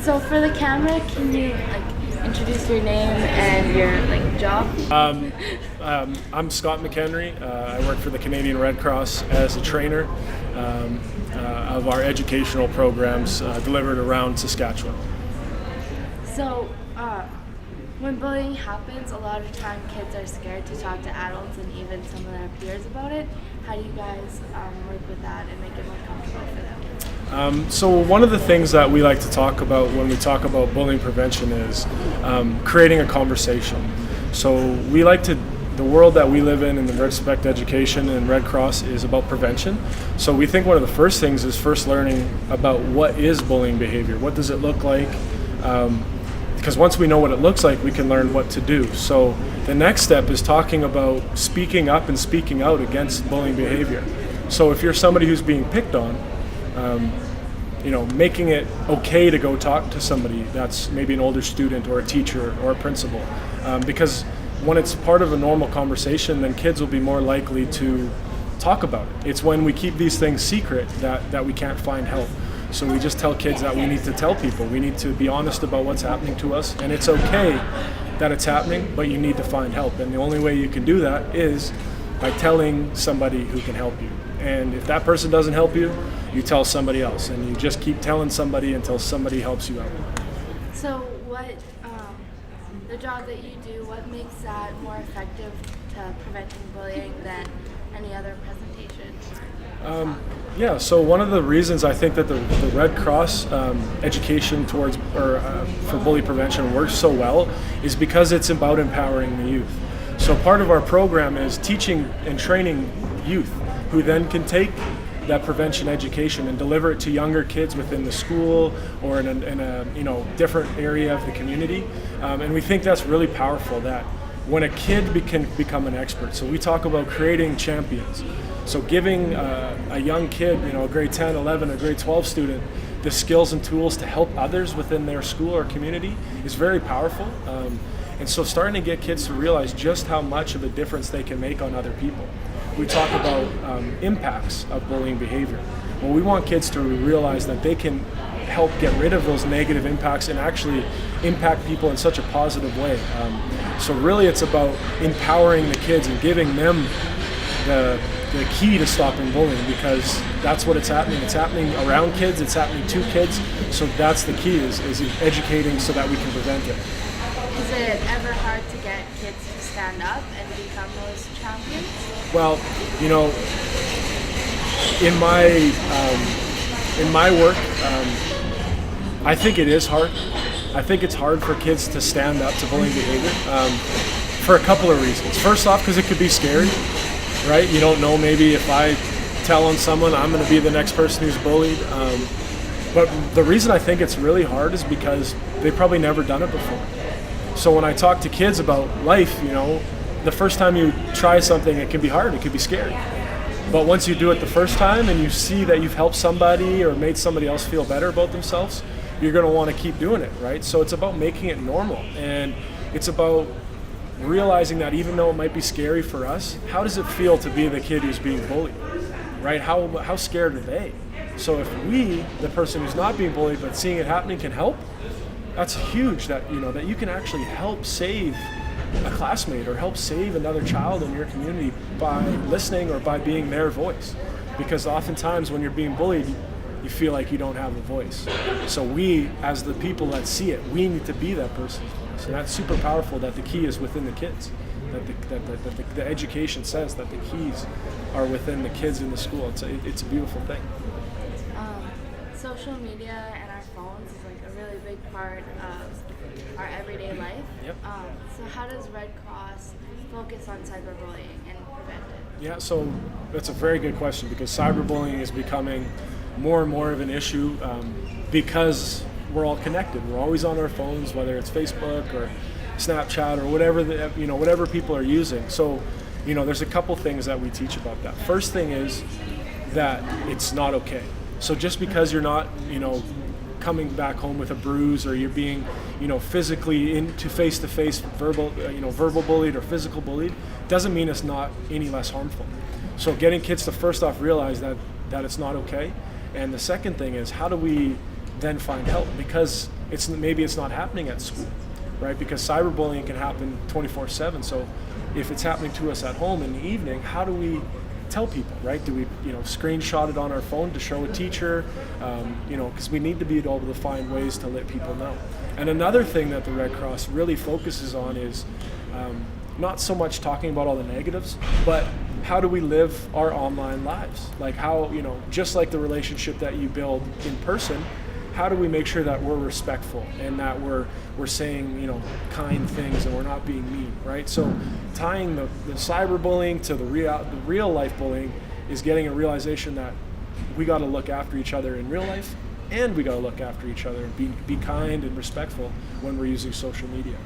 So for the camera, can you introduce your name and your job? I'm Scott McHenry. I work for the Canadian Red Cross as a trainer of our educational programs delivered around Saskatchewan. So when bullying happens, a lot of time kids are scared to talk to adults and even some of their peers about it. How do you guys work with that and make it more comfortable for them? So one of the things that we like to talk about when we talk about bullying prevention is creating a conversation. So we like to, the world that we live in the Respect Education and Red Cross is about prevention. So we think one of the first things is first learning about what is bullying behavior. What does it look like? Because once we know what it looks like, we can learn what to do. So the next step is talking about speaking up and speaking out against bullying behavior. So if you're somebody who's being picked on, making it okay to go talk to somebody that's maybe an older student or a teacher or a principal. Because when it's part of a normal conversation, then kids will be more likely to talk about it. It's when we keep these things secret that we can't find help. So we just tell kids that we need to tell people. We need to be honest about what's happening to us. And it's okay that it's happening, but you need to find help. And the only way you can do that is by telling somebody who can help you. And if that person doesn't help you, you tell somebody else. And you just keep telling somebody until somebody helps you out. So what, the job that you do, what makes that more effective to preventing bullying than any other presentation? So one of the reasons I think that the Red Cross education for bully prevention works so well is because it's about empowering the youth. So part of our program is teaching and training youth who then can take that prevention education and deliver it to younger kids within the school or in a different area of the community. And we think that's really powerful, that when a kid can become an expert. So we talk about creating champions. So giving a young kid, a grade 10, 11, or grade 12 student, the skills and tools to help others within their school or community is very powerful. And so starting to get kids to realize just how much of a difference they can make on other people. We talk about impacts of bullying behavior. Well, we want kids to realize that they can help get rid of those negative impacts and actually impact people in such a positive way. So really it's about empowering the kids and giving them the key to stopping bullying, because that's what it's happening. It's happening around kids, it's happening to kids. So that's the key, is educating so that we can prevent it. Is it ever hard to get kids to stand up and become those champions? Well, in my work, I think it is hard. I think it's hard for kids to stand up to bullying behavior for a couple of reasons. First off, because it could be scary, right? You don't know, maybe if I tell on someone, I'm going to be the next person who's bullied. But the reason I think it's really hard is because they've probably never done it before. So when I talk to kids about life, the first time you try something, it can be hard, it can be scary. But once you do it the first time and you see that you've helped somebody or made somebody else feel better about themselves, you're going to want to keep doing it, right? So it's about making it normal, and it's about realizing that even though it might be scary for us, how does it feel to be the kid who's being bullied, right? How scared are they? So if we, the person who's not being bullied but seeing it happening, can help, that's huge, that that you can actually help save a classmate or help save another child in your community by listening or by being their voice. Because oftentimes when you're being bullied, you feel like you don't have a voice. So we, as the people that see it, we need to be that person's voice. And that's super powerful, that the key is within the kids. That the education says that the keys are within the kids in the school. It's a beautiful thing. Social media and our phones is a really big part of our everyday life. Yep. So how does Red Cross focus on cyberbullying and prevent it? Yeah, so that's a very good question, because cyberbullying is becoming more and more of an issue because we're all connected. We're always on our phones, whether it's Facebook or Snapchat or whatever people are using. So, there's a couple things that we teach about that. First thing is that it's not okay. So just because you're not, coming back home with a bruise, or you're being, physically into face-to-face verbal bullied or physical bullied, doesn't mean it's not any less harmful. So getting kids to first off realize that it's not okay. And the second thing is, how do we then find help? Because maybe it's not happening at school, right? Because cyberbullying can happen 24/7. So if it's happening to us at home in the evening, how do we tell people, right? Do we, screenshot it on our phone to show a teacher? Because we need to be able to find ways to let people know. And another thing that the Red Cross really focuses on is not so much talking about all the negatives, but how do we live our online lives? Like how, just like the relationship that you build in person, how do we make sure that we're respectful and that we're saying, kind things and we're not being mean, right? So tying the cyberbullying to the real life bullying is getting a realization that we got to look after each other in real life, and we got to look after each other and be kind and respectful when we're using social media.